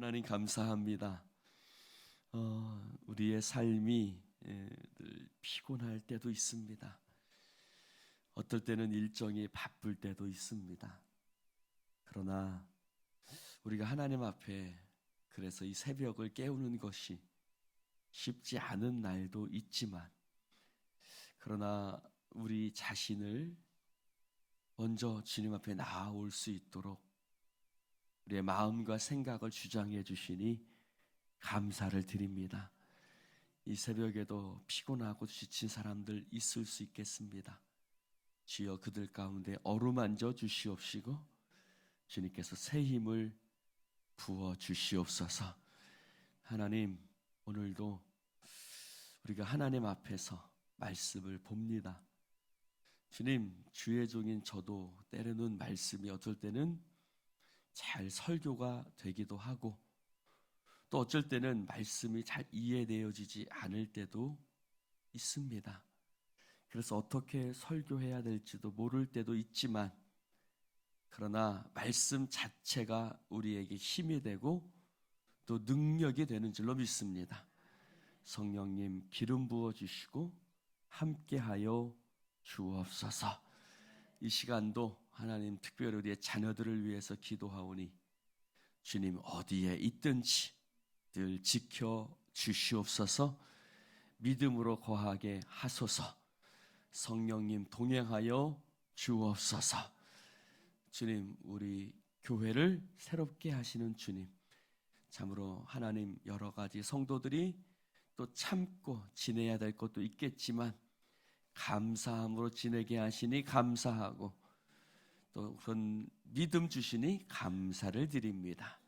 하나님 감사합니다. 우리의 삶이 늘 피곤할 때도 있습니다. 어떨 때는 일정이 바쁠 때도 있습니다. 그러나 우리가 하나님 앞에 그래서 이 새벽을 깨우는 것이 쉽지 않은 날도 있지만, 그러나 우리 자신을 먼저 주님 앞에 나아올 수 있도록 우리의 마음과 생각을 주장해 주시니 감사를 드립니다. 이 새벽에도 피곤하고 지친 사람들 있을 수 있겠습니다. 주여 그들 가운데 어루만져 주시옵시고 주님께서 새 힘을 부어 주시옵소서. 하나님, 오늘도 우리가 하나님 앞에서 말씀을 봅니다. 주님, 주의 종인 저도 때로는 말씀이 어쩔 때는 잘 설교가 되기도 하고, 또 어쩔 때는 말씀이 잘 이해되어지지 않을 때도 있습니다. 그래서 어떻게 설교해야 될지도 모를 때도 있지만, 그러나 말씀 자체가 우리에게 힘이 되고 또 능력이 되는 줄로 믿습니다. 성령님 기름 부어주시고 함께하여 주옵소서. 이 시간도 하나님 특별히 우리의 자녀들을 위해서 기도하오니 주님 어디에 있든지 늘 지켜 주시옵소서. 믿음으로 거하게 하소서. 성령님 동행하여 주옵소서. 주님, 우리 교회를 새롭게 하시는 주님, 참으로 하나님 여러 가지 성도들이 또 참고 지내야 될 것도 있겠지만 감사함으로 지내게 하시니 감사하고, 또 그런 믿음 주시니 감사를 드립니다.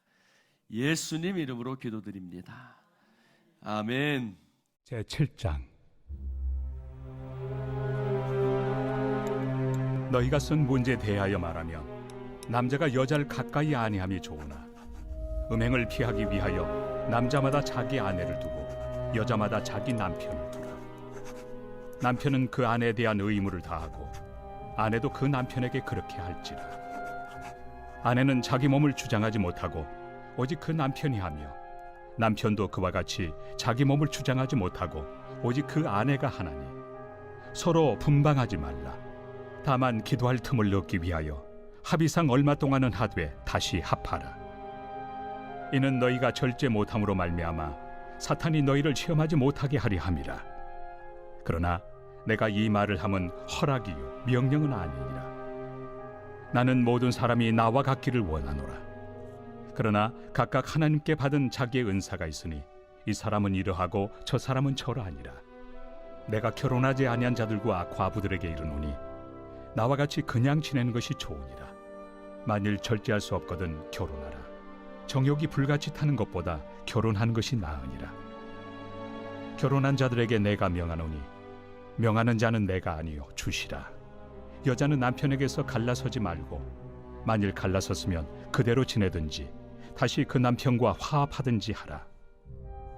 예수님 이름으로 기도드립니다. 아멘. 제7장. 너희가 쓴 문제에 대하여 말하면 남자가 여자를 가까이 아니함이 좋으나 음행을 피하기 위하여 남자마다 자기 아내를 두고 여자마다 자기 남편을 두라. 남편은 그 아내에 대한 의무를 다하고 아내도 그 남편에게 그렇게 할지라. 아내는 자기 몸을 주장하지 못하고 오직 그 남편이 하며, 남편도 그와 같이 자기 몸을 주장하지 못하고 오직 그 아내가 하나니, 서로 분방하지 말라. 다만 기도할 틈을 얻기 위하여 합의상 얼마 동안은 하되 다시 합하라. 이는 너희가 절제 못함으로 말미암아 사탄이 너희를 시험하지 못하게 하려 함이라. 그러나 내가 이 말을 함은 허락이요 명령은 아니니라. 나는 모든 사람이 나와 같기를 원하노라. 그러나 각각 하나님께 받은 자기의 은사가 있으니 이 사람은 이러하고 저 사람은 저러하니라. 내가 결혼하지 아니한 자들과 과부들에게 이르노니 나와 같이 그냥 지내는 것이 좋으니라. 만일 절제할 수 없거든 결혼하라. 정욕이 불같이 타는 것보다 결혼하는 것이 나으니라. 결혼한 자들에게 내가 명하노니 명하는 자는 내가 아니요 주시라. 여자는 남편에게서 갈라서지 말고 만일 갈라섰으면 그대로 지내든지 다시 그 남편과 화합하든지 하라.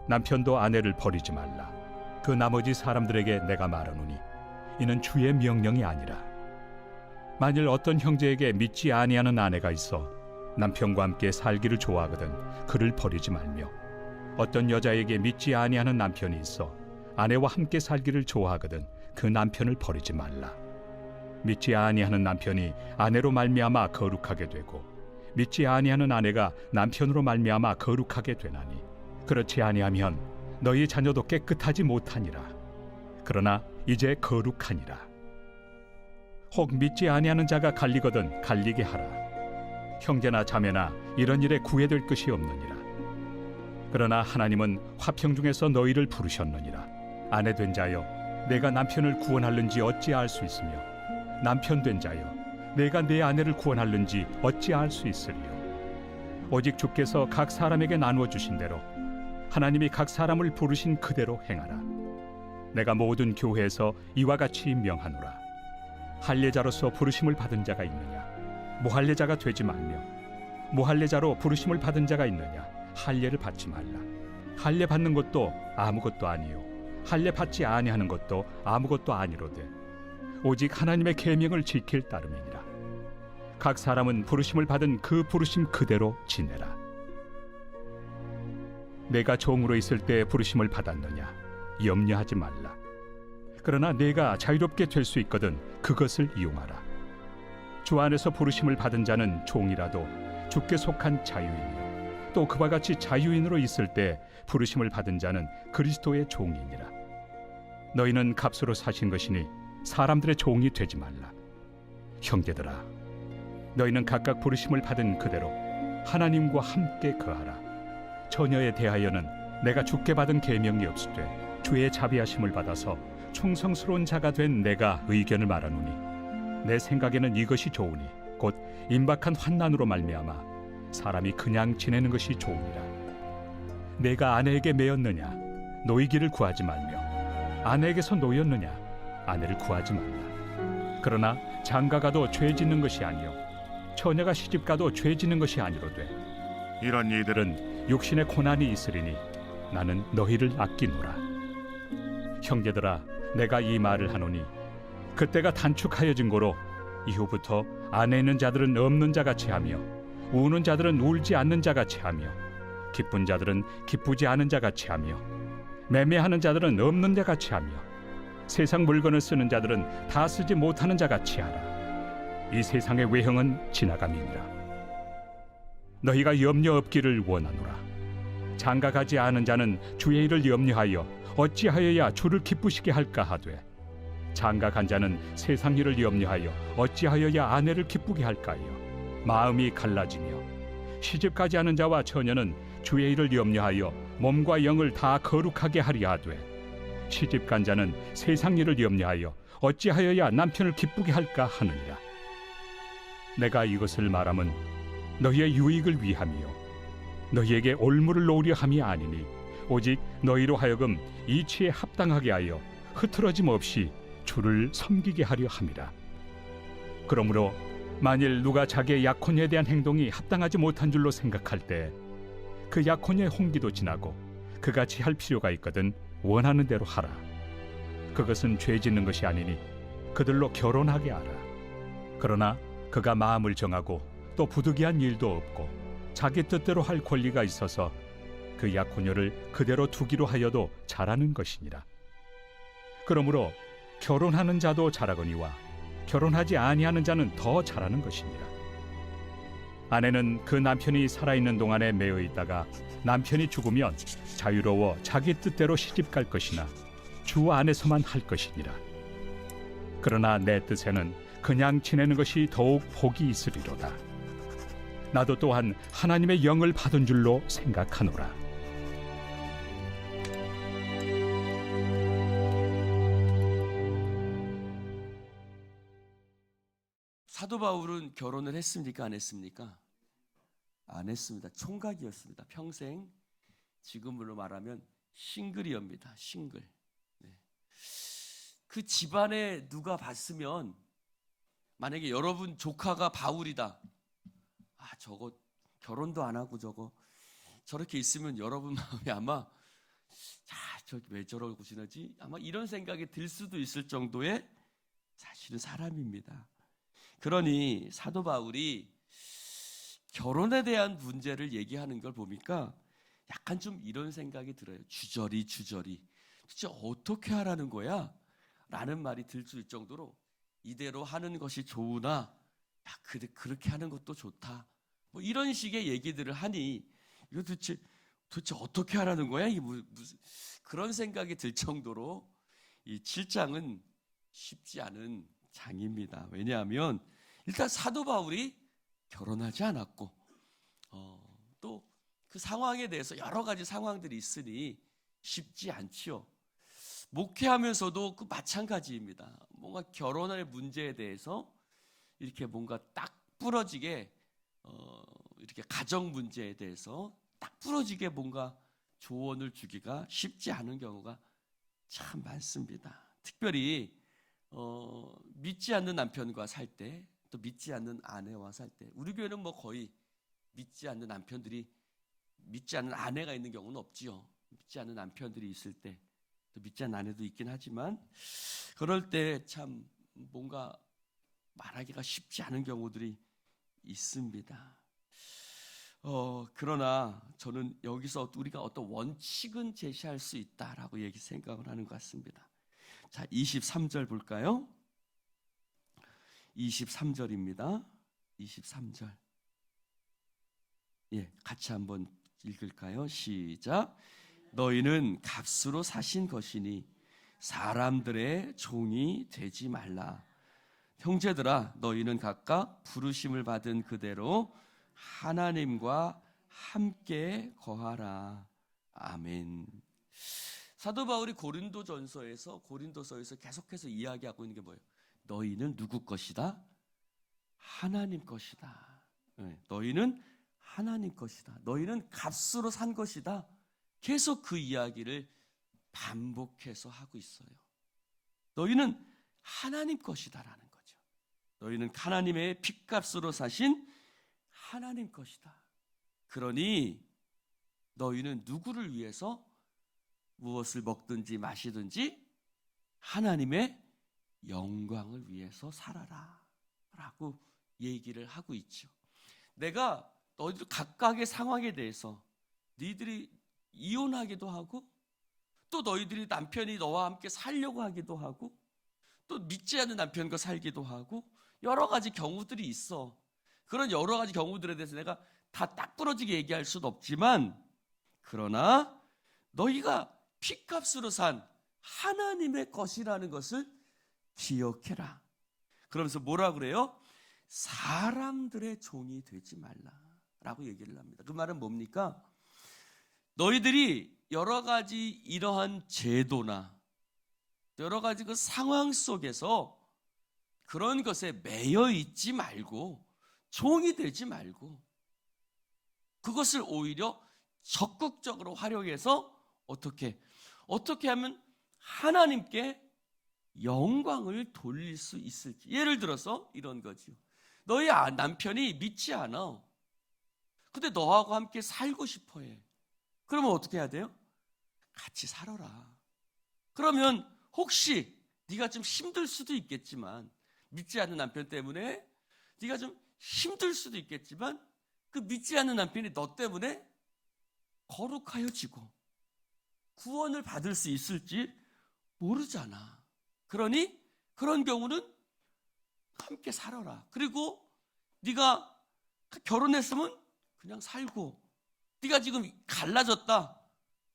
남편도 아내를 버리지 말라. 그 나머지 사람들에게 내가 말하노니 이는 주의 명령이 아니라. 만일 어떤 형제에게 믿지 아니하는 아내가 있어 남편과 함께 살기를 좋아하거든 그를 버리지 말며, 어떤 여자에게 믿지 아니하는 남편이 있어 아내와 함께 살기를 좋아하거든 그 남편을 버리지 말라. 믿지 아니하는 남편이 아내로 말미암아 거룩하게 되고 믿지 아니하는 아내가 남편으로 말미암아 거룩하게 되나니, 그렇지 아니하면 너희 자녀도 깨끗하지 못하니라. 그러나 이제 거룩하니라. 혹 믿지 아니하는 자가 갈리거든 갈리게 하라. 형제나 자매나 이런 일에 구애될 것이 없느니라. 그러나 하나님은 화평 중에서 너희를 부르셨느니라. 아내 된 자여, 내가 남편을 구원할는지 어찌 알 수 있으며, 남편 된 자여, 내가 내 아내를 구원할는지 어찌 알 수 있으리요. 오직 주께서 각 사람에게 나누어 주신 대로 하나님이 각 사람을 부르신 그대로 행하라. 내가 모든 교회에서 이와 같이 명하노라. 할례자로서 부르심을 받은 자가 있느냐? 무할례자가 되지 말며, 무할례자로 부르심을 받은 자가 있느냐? 할례를 받지 말라. 할례 받는 것도 아무것도 아니요 할례 받지 아니하는 것도 아무것도 아니로되 오직 하나님의 계명을 지킬 따름이니라. 각 사람은 부르심을 받은 그 부르심 그대로 지내라. 내가 종으로 있을 때 부르심을 받았느냐? 염려하지 말라. 그러나 내가 자유롭게 될 수 있거든 그것을 이용하라. 주 안에서 부르심을 받은 자는 종이라도 주께 속한 자유인이요, 또 그와 같이 자유인으로 있을 때 부르심을 받은 자는 그리스도의 종이니라. 너희는 값으로 사신 것이니 사람들의 종이 되지 말라. 형제들아, 너희는 각각 부르심을 받은 그대로 하나님과 함께 거하라. 처녀에 대하여는 내가 주께 받은 계명이 없으되 주의 자비하심을 받아서 충성스러운 자가 된 내가 의견을 말하노니, 내 생각에는 이것이 좋으니 곧 임박한 환난으로 말미암아 사람이 그냥 지내는 것이 좋으니라. 내가 아내에게 매였느냐? 노이기를 구하지 말며, 아내에게서 노였느냐? 아내를 구하지 말라. 그러나 장가가도 죄 짓는 것이 아니요 처녀가 시집가도 죄 짓는 것이 아니로되, 이런 이들은 육신의 고난이 있으리니 나는 너희를 아끼노라. 형제들아, 내가 이 말을 하노니 그때가 단축하여진 고로 이후부터 안에 있는 자들은 없는 자같이 하며, 우는 자들은 울지 않는 자같이 하며, 기쁜 자들은 기쁘지 않은 자같이 하며, 매매하는 자들은 없는 자같이 하며, 세상 물건을 쓰는 자들은 다 쓰지 못하는 자같이 하라. 이 세상의 외형은 지나감이니라. 너희가 염려 없기를 원하노라. 장가가지 않은 자는 주의 일을 염려하여 어찌하여야 주를 기쁘시게 할까 하되, 장가간 자는 세상 일을 염려하여 어찌하여야 아내를 기쁘게 할까요? 마음이 갈라지며, 시집가지 않은 자와 처녀는 주의 일을 염려하여 몸과 영을 다 거룩하게 하리 하되, 시집간 자는 세상 일을 염려하여 어찌하여야 남편을 기쁘게 할까 하느니라. 내가 이것을 말함은 너희의 유익을 위함이요 너희에게 올무를 놓으려 함이 아니니, 오직 너희로 하여금 이치에 합당하게 하여 흐트러짐 없이 주를 섬기게 하려 함이라. 그러므로 만일 누가 자기의 약혼에 대한 행동이 합당하지 못한 줄로 생각할 때 그 약혼의 홍기도 지나고 그같이 할 필요가 있거든 원하는 대로 하라. 그것은 죄 짓는 것이 아니니 그들로 결혼하게 하라. 그러나 그가 마음을 정하고 또 부득이한 일도 없고 자기 뜻대로 할 권리가 있어서 그 약혼녀를 그대로 두기로 하여도 잘하는 것이니라. 그러므로 결혼하는 자도 잘하거니와 결혼하지 아니하는 자는 더 잘하는 것이니라. 아내는 그 남편이 살아있는 동안에 매여 있다가 남편이 죽으면 자유로워 자기 뜻대로 시집갈 것이나 주 안에서만 할 것이니라. 그러나 내 뜻에는 그냥 지내는 것이 더욱 복이 있으리로다. 나도 또한 하나님의 영을 받은 줄로 생각하노라. 사도 바울은 결혼을 했습니까? 안 했습니까? 안 했습니다. 총각이었습니다. 평생, 지금으로 말하면 싱글이옵니다. 싱글. 네. 그 집안에 누가 봤으면, 만약에 여러분 조카가 바울이다, 아 저거 결혼도 안 하고 저렇게 있으면 여러분 마음이 아마 저 왜 저러고 지내지? 아마 이런 생각이 들 수도 있을 정도의 사실은 사람입니다. 그러니 사도 바울이 결혼에 대한 문제를 얘기하는 걸 보니까 약간 좀 이런 생각이 들어요. 주저리 도대체 어떻게 하라는 거야? 라는 말이 들 수 있을 정도로, 이대로 하는 것이 좋으나 그렇게 하는 것도 좋다, 뭐 이런 식의 얘기들을 하니 이거 도대체 어떻게 하라는 거야? 이게 무슨 그런 생각이 들 정도로 이 7장은 쉽지 않은 장입니다. 왜냐하면 일단 사도 바울이 결혼하지 않았고, 또 그 상황에 대해서 여러 가지 상황들이 있으니 쉽지 않지요. 목회하면서도 그 마찬가지입니다. 뭔가 결혼의 문제에 대해서 이렇게 뭔가 딱 부러지게, 이렇게 가정 문제에 대해서 딱 부러지게 뭔가 조언을 주기가 쉽지 않은 경우가 참 많습니다. 특별히 믿지 않는 남편과 살 때, 또 믿지 않는 아내와 살 때, 우리 교회는 뭐 거의 믿지 않는 남편들이, 믿지 않는 아내가 있는 경우는 없지요. 믿지 않는 남편들이 있을 때, 또 믿지 않는 아내도 있긴 하지만, 그럴 때 참 뭔가 말하기가 쉽지 않은 경우들이 있습니다. 그러나 저는 여기서 우리가 어떤 원칙은 제시할 수 있다라고 생각을 하는 것 같습니다. 자, 23절 볼까요? 23절입니다. 23절. 예, 같이 한번 읽을까요? 시작. 너희는 값으로 사신 것이니 사람들의 종이 되지 말라. 형제들아, 너희는 각각 부르심을 받은 그대로 하나님과 함께 거하라. 아멘. 사도 바울이 고린도서에서 계속해서 이야기하고 있는 게 뭐예요? 너희는 누구 것이다? 하나님 것이다. 네, 너희는 하나님 것이다. 너희는 값으로 산 것이다. 계속 그 이야기를 반복해서 하고 있어요. 너희는 하나님 것이다라는 거죠. 너희는 하나님의 핏값으로 사신 하나님 것이다. 그러니 너희는 누구를 위해서 무엇을 먹든지 마시든지 하나님의 영광을 위해서 살아라 라고 얘기를 하고 있죠. 내가 너희들 각각의 상황에 대해서 너희들이 이혼하기도 하고 또 너희들이 남편이 너와 함께 살려고 하기도 하고 또 믿지 않는 남편과 살기도 하고 여러 가지 경우들이 있어. 그런 여러 가지 경우들에 대해서 내가 다 딱 부러지게 얘기할 수는 없지만 그러나 너희가 핏값으로 산 하나님의 것이라는 것을 기억해라. 그러면서 뭐라 그래요? 사람들의 종이 되지 말라라고 얘기를 합니다. 그 말은 뭡니까? 너희들이 여러 가지 이러한 제도나 여러 가지 그 상황 속에서 그런 것에 매여 있지 말고 종이 되지 말고 그것을 오히려 적극적으로 활용해서 어떻게 하면 하나님께 영광을 돌릴 수 있을지. 예를 들어서 이런 거죠. 너희 남편이 믿지 않아. 근데 너하고 함께 살고 싶어 해. 그러면 어떻게 해야 돼요? 같이 살아라. 그러면 혹시 네가 좀 힘들 수도 있겠지만 믿지 않는 남편 때문에 네가 좀 힘들 수도 있겠지만 그 믿지 않는 남편이 너 때문에 거룩하여지고 구원을 받을 수 있을지 모르잖아. 그러니 그런 경우는 함께 살아라. 그리고 네가 결혼했으면 그냥 살고 네가 지금 갈라졌다,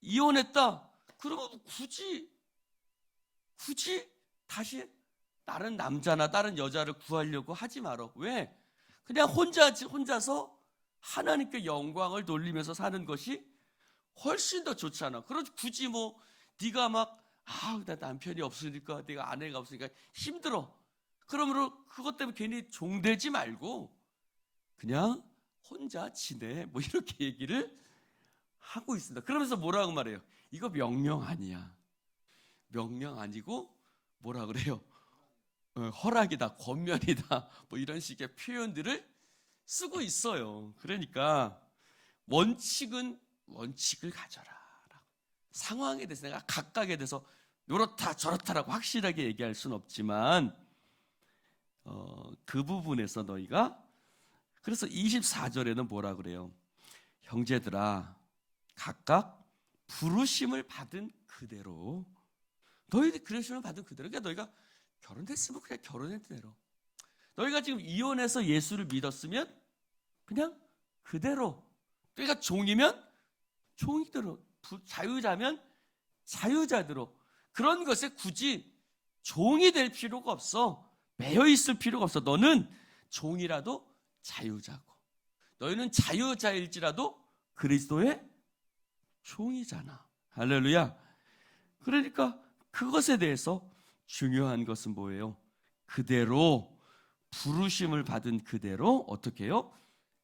이혼했다, 그러면 굳이 다시 다른 남자나 다른 여자를 구하려고 하지 마라. 왜? 그냥 혼자서 하나님께 영광을 돌리면서 사는 것이 훨씬 더 좋잖아. 그렇지 굳이 네가 나 남편이 없으니까 내가 아내가 없으니까 힘들어. 그러므로 그것 때문에 괜히 종되지 말고 그냥 혼자 지내. 이렇게 얘기를 하고 있습니다. 그러면서 뭐라고 말해요? 이거 명령 아니야. 명령 아니고 뭐라 그래요? 허락이다, 권면이다, 이런 식의 표현들을 쓰고 있어요. 그러니까 원칙을 가져라. 상황에 대해서 내가 각각에 대해서 이렇다 저렇다라고 확실하게 얘기할 수는 없지만 그 부분에서 너희가 그래서 24절에는 뭐라 그래요? 형제들아 각각 부르심을 받은 그대로 너희들 부르심을 받은 그대로 그러니까 너희가 결혼했으면 그냥 결혼한 대로 너희가 지금 이혼해서 예수를 믿었으면 그냥 그대로 그러니까 종이면 종이대로 자유자면 자유자대로 그런 것에 굳이 종이 될 필요가 없어. 매여 있을 필요가 없어. 너는 종이라도 자유자고 너희는 자유자일지라도 그리스도의 종이잖아. 할렐루야. 그러니까 그것에 대해서 중요한 것은 뭐예요? 그대로 부르심을 받은 그대로 어떻게 해요?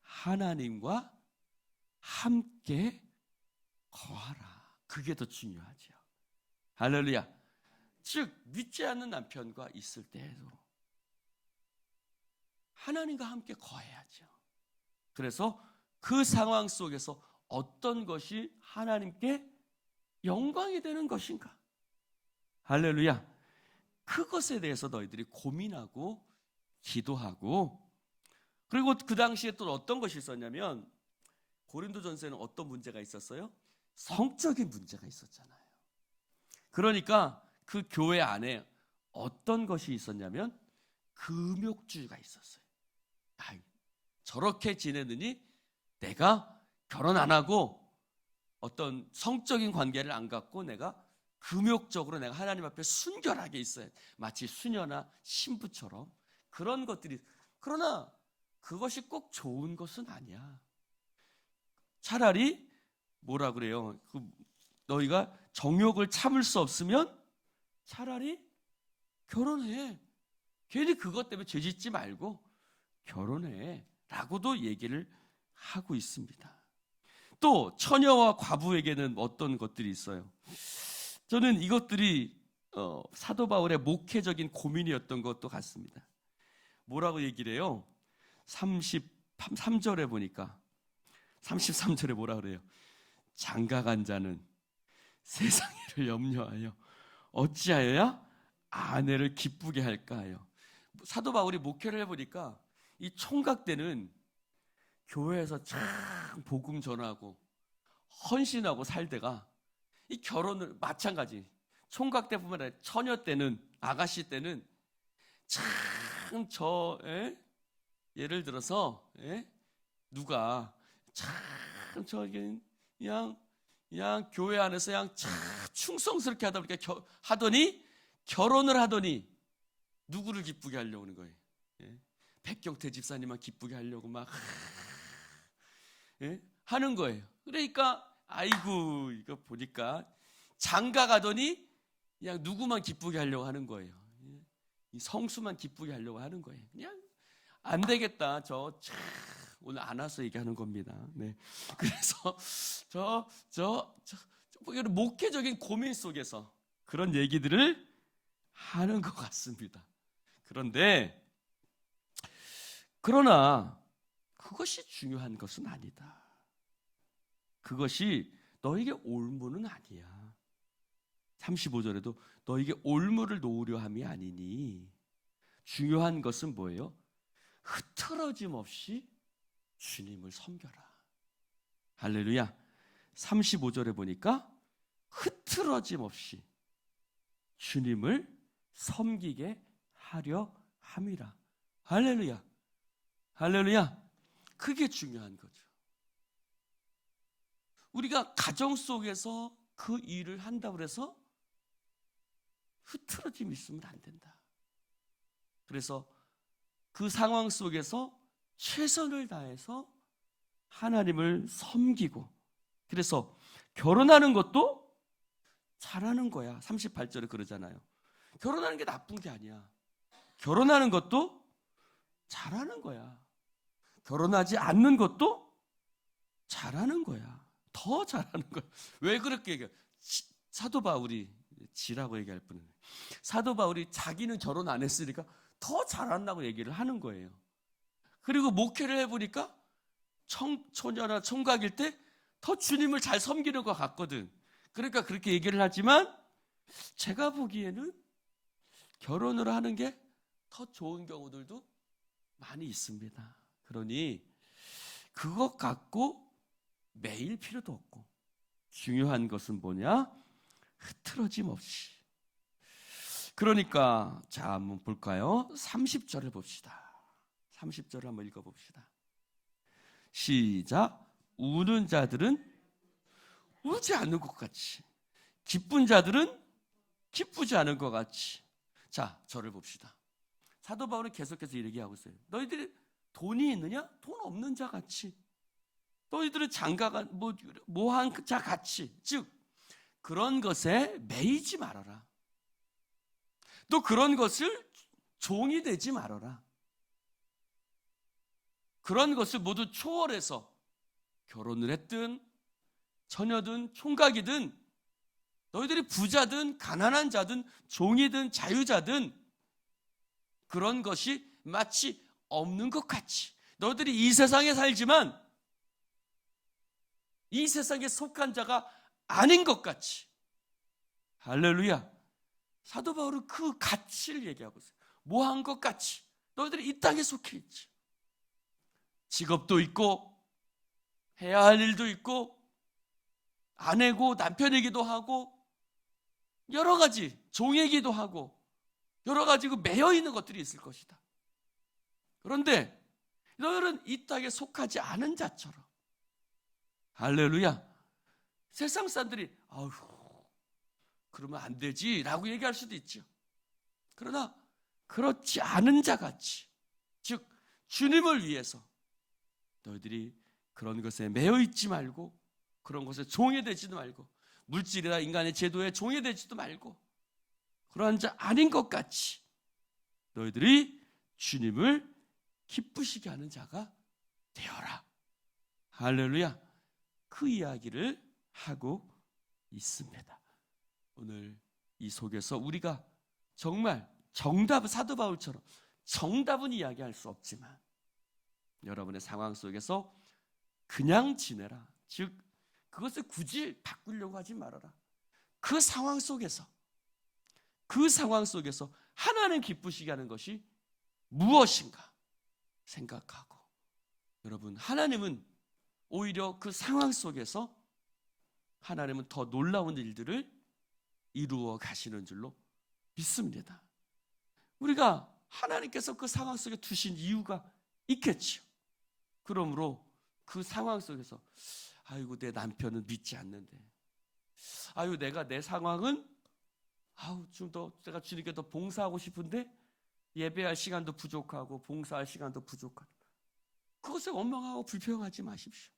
하나님과 함께 거하라. 그게 더 중요하죠. 할렐루야. 즉 믿지 않는 남편과 있을 때에도 하나님과 함께 거해야죠. 그래서 그 상황 속에서 어떤 것이 하나님께 영광이 되는 것인가? 할렐루야. 그것에 대해서 너희들이 고민하고 기도하고 그리고 그 당시에 또 어떤 것이 있었냐면 고린도전서에는 어떤 문제가 있었어요? 성적인 문제가 있었잖아요. 그러니까 그 교회 안에 어떤 것이 있었냐면 금욕주의가 있었어요. 저렇게 지내느니 내가 결혼 안 하고 어떤 성적인 관계를 안 갖고 내가 금욕적으로 내가 하나님 앞에 순결하게 있어야 돼. 마치 수녀나 신부처럼 그런 것들이. 그러나 그것이 꼭 좋은 것은 아니야. 차라리 뭐라 그래요? 너희가 정욕을 참을 수 없으면 차라리 결혼해. 괜히 그것 때문에 죄 짓지 말고 결혼해 라고도 얘기를 하고 있습니다. 또 처녀와 과부에게는 어떤 것들이 있어요? 저는 이것들이 사도 바울의 목회적인 고민이었던 것도 같습니다. 뭐라고 얘기를 해요? 33절에 보니까 33절에 뭐라 그래요? 장가간 자는 세상 일을 염려하여 어찌하여야 아내를 기쁘게 할까 하여. 사도 바울이 목회를 해보니까 이 총각 때는 교회에서 참 복음 전하고 헌신하고 살다가 이 결혼을 마찬가지. 총각 때뿐만 아니라 처녀 때는, 아가씨 때는 참 예를 들어서 누가 참 저기 그냥 교회 안에서 그냥 참 충성스럽게 하다 보니까 결혼을 하더니 누구를 기쁘게 하려고 하는 거예요? 백경태 집사님만 기쁘게 하려고 막 하는 거예요. 그러니까 아이고 이거 보니까 장가 가더니 그냥 누구만 기쁘게 하려고 하는 거예요. 이 성수만 기쁘게 하려고 하는 거예요. 그냥 안 되겠다. 오늘 안 와서 얘기하는 겁니다. 네. 그래서 목회적인 고민 속에서 그런 얘기들을 하는 것 같습니다. 그러나 그것이 중요한 것은 아니다. 그것이 너에게 올무는 아니야. 35절에도 너에게 올무를 놓으려 함이 아니니. 중요한 것은 뭐예요? 흐트러짐 없이 주님을 섬겨라. 할렐루야. 35절에 보니까 흐트러짐 없이 주님을 섬기게 하려 함이라. 할렐루야. 할렐루야. 그게 중요한 거죠. 우리가 가정 속에서 그 일을 한다고 해서 흐트러짐이 있으면 안 된다. 그래서 그 상황 속에서 최선을 다해서 하나님을 섬기고, 그래서 결혼하는 것도 잘하는 거야. 38절에 그러잖아요. 결혼하는 게 나쁜 게 아니야. 결혼하는 것도 잘하는 거야. 결혼하지 않는 것도 잘하는 거야. 더 잘하는 거야. 왜 그렇게 얘기해? 사도 바울이 지라고 얘기할 뿐이에요. 사도 바울이 자기는 결혼 안 했으니까 더 잘한다고 얘기를 하는 거예요. 그리고 목회를 해보니까 초녀나 총각일 때 더 주님을 잘 섬기는 것 같거든. 그러니까 그렇게 얘기를 하지만 제가 보기에는 결혼을 하는 게 더 좋은 경우들도 많이 있습니다. 그러니 그것 갖고 매일 필요도 없고, 중요한 것은 뭐냐? 흐트러짐 없이. 그러니까 자 한번 볼까요? 30절을 봅시다. 30절을 한번 읽어봅시다. 시작. 우는 자들은 울지 않는 것 같이, 기쁜 자들은 기쁘지 않은 것 같이. 자, 저를 봅시다. 사도 바울은 계속해서 이렇게 하고 있어요. 너희들이 돈이 있느냐? 돈 없는 자 같이. 너희들은 장가가 뭐한 자 같이. 즉 그런 것에 매이지 말아라. 또 그런 것을 종이 되지 말아라. 그런 것을 모두 초월해서 결혼을 했든 처녀든 총각이든 너희들이 부자든 가난한 자든 종이든 자유자든 그런 것이 마치 없는 것 같이, 너희들이 이 세상에 살지만 이 세상에 속한 자가 아닌 것 같이. 할렐루야. 사도 바울은 그 가치를 얘기하고 있어요. 뭐한 것 같이 너희들이 이 땅에 속해 있지. 직업도 있고 해야 할 일도 있고 아내고 남편이기도 하고 여러 가지 종이기도 하고 여러 가지 매여 있는 것들이 있을 것이다. 그런데 너희는 이 땅에 속하지 않은 자처럼, 할렐루야, 세상 사람들이 아휴 그러면 안 되지 라고 얘기할 수도 있죠. 그러나 그렇지 않은 자같이, 즉 주님을 위해서 너희들이 그런 것에 매여 있지 말고 그런 것에 종해되지도 말고 물질이나 인간의 제도에 종해되지도 말고 그러한 자 아닌 것 같이 너희들이 주님을 기쁘시게 하는 자가 되어라. 할렐루야. 그 이야기를 하고 있습니다. 오늘 이 속에서 우리가 정말 정답, 사도 바울처럼 정답은 이야기할 수 없지만 여러분의 상황 속에서 그냥 지내라. 즉 그것을 굳이 바꾸려고 하지 말아라. 그 상황 속에서 하나님 기쁘시게 하는 것이 무엇인가 생각하고, 여러분, 하나님은 오히려 그 상황 속에서 하나님은 더 놀라운 일들을 이루어 가시는 줄로 믿습니다. 우리가 하나님께서 그 상황 속에 두신 이유가 있겠죠. 그러므로 그 상황 속에서 아이고 내 남편은 믿지 않는데, 아유 내가 내 상황은 좀 더 내가 주님께 더 봉사하고 싶은데 예배할 시간도 부족하고 봉사할 시간도 부족하다. 그것에 원망하고 불평하지 마십시오.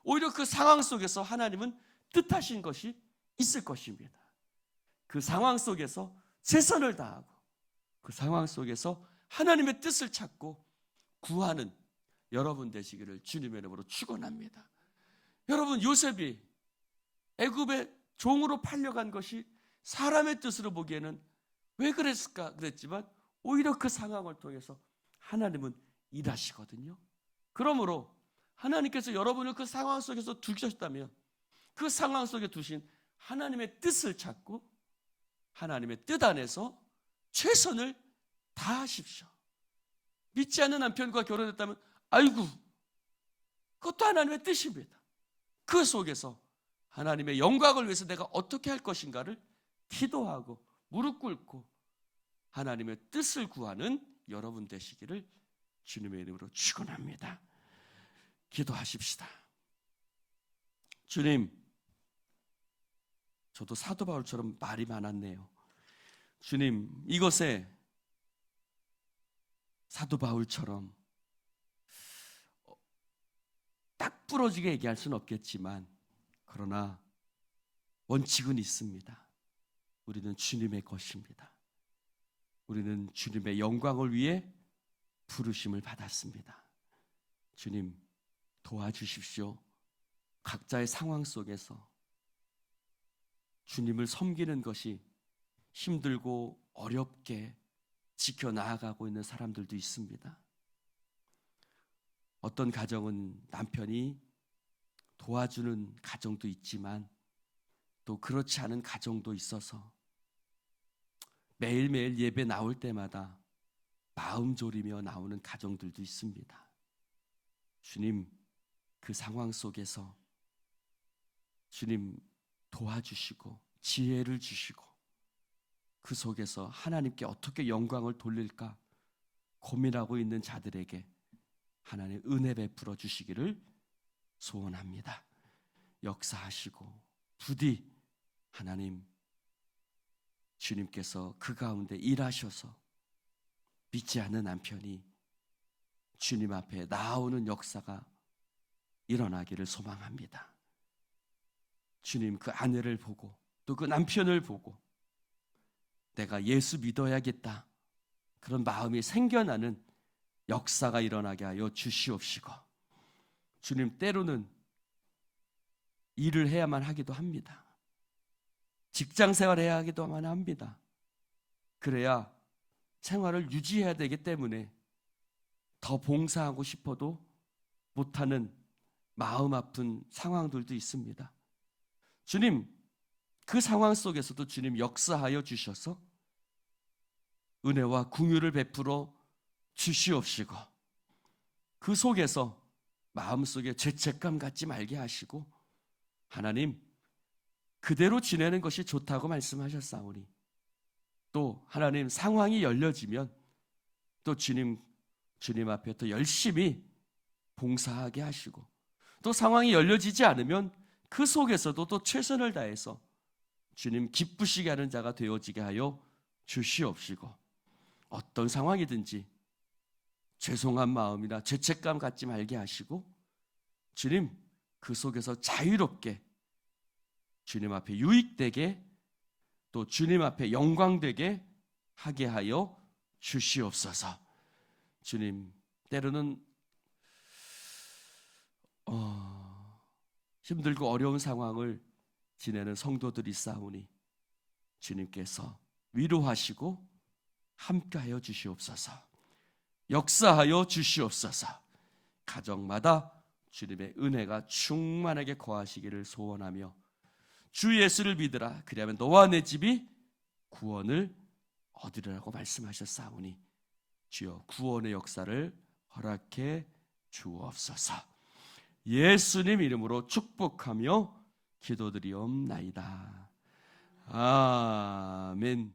오히려 그 상황 속에서 하나님은 뜻하신 것이 있을 것입니다. 그 상황 속에서 최선을 다하고 그 상황 속에서 하나님의 뜻을 찾고 구하는 여러분 되시기를 주님의 이름으로 축원합니다. 여러분, 요셉이 애굽의 종으로 팔려간 것이 사람의 뜻으로 보기에는 왜 그랬을까 그랬지만 오히려 그 상황을 통해서 하나님은 일하시거든요. 그러므로 하나님께서 여러분을 그 상황 속에서 두셨다면 그 상황 속에 두신 하나님의 뜻을 찾고 하나님의 뜻 안에서 최선을 다하십시오. 믿지 않는 남편과 결혼했다면 아이고 그것도 하나님의 뜻입니다. 그 속에서 하나님의 영광을 위해서 내가 어떻게 할 것인가를 기도하고 무릎 꿇고 하나님의 뜻을 구하는 여러분 되시기를 주님의 이름으로 축원합니다. 기도하십시다. 주님, 저도 사도 바울처럼 말이 많았네요. 주님, 이것에 사도 바울처럼 딱 부러지게 얘기할 수는 없겠지만 그러나 원칙은 있습니다. 우리는 주님의 것입니다. 우리는 주님의 영광을 위해 부르심을 받았습니다. 주님, 도와주십시오. 각자의 상황 속에서 주님을 섬기는 것이 힘들고 어렵게 지켜나가고 있는 사람들도 있습니다. 어떤 가정은 남편이 도와주는 가정도 있지만 또 그렇지 않은 가정도 있어서 매일매일 예배 나올 때마다 마음 졸이며 나오는 가정들도 있습니다. 주님, 그 상황 속에서 주님 도와주시고 지혜를 주시고 그 속에서 하나님께 어떻게 영광을 돌릴까 고민하고 있는 자들에게 하나님 은혜 베풀어 주시기를 소원합니다. 역사하시고 부디 하나님 주님께서 그 가운데 일하셔서 믿지 않는 남편이 주님 앞에 나오는 역사가 일어나기를 소망합니다. 주님, 그 아내를 보고 또 그 남편을 보고 내가 예수 믿어야겠다 그런 마음이 생겨나는 역사가 일어나게 하여 주시옵시고, 주님, 때로는 일을 해야만 하기도 합니다. 직장 생활해야 하기도만 합니다. 그래야 생활을 유지해야 되기 때문에 더 봉사하고 싶어도 못하는 마음 아픈 상황들도 있습니다. 주님, 그 상황 속에서도 주님 역사하여 주셔서 은혜와 긍휼을 베풀어 주시옵시고 그 속에서 마음속에 죄책감 갖지 말게 하시고 하나님 그대로 지내는 것이 좋다고 말씀하셨사오니 또 하나님 상황이 열려지면 또 주님 앞에 더 열심히 봉사하게 하시고 또 상황이 열려지지 않으면 그 속에서도 또 최선을 다해서 주님 기쁘시게 하는 자가 되어지게 하여 주시옵시고 어떤 상황이든지 죄송한 마음이나 죄책감 갖지 말게 하시고 주님 그 속에서 자유롭게 주님 앞에 유익되게 또 주님 앞에 영광되게 하게 하여 주시옵소서. 주님 때로는 힘들고 어려운 상황을 지내는 성도들이 있사오니 주님께서 위로하시고 함께하여 주시옵소서. 역사하여 주시옵소서. 가정마다 주님의 은혜가 충만하게 거하시기를 소원하며 주 예수를 믿으라 그리하면 너와 내 집이 구원을 얻으리라고 말씀하셨사오니 주여 구원의 역사를 허락해 주옵소서. 예수님 이름으로 축복하며 기도드리옵나이다. 아멘.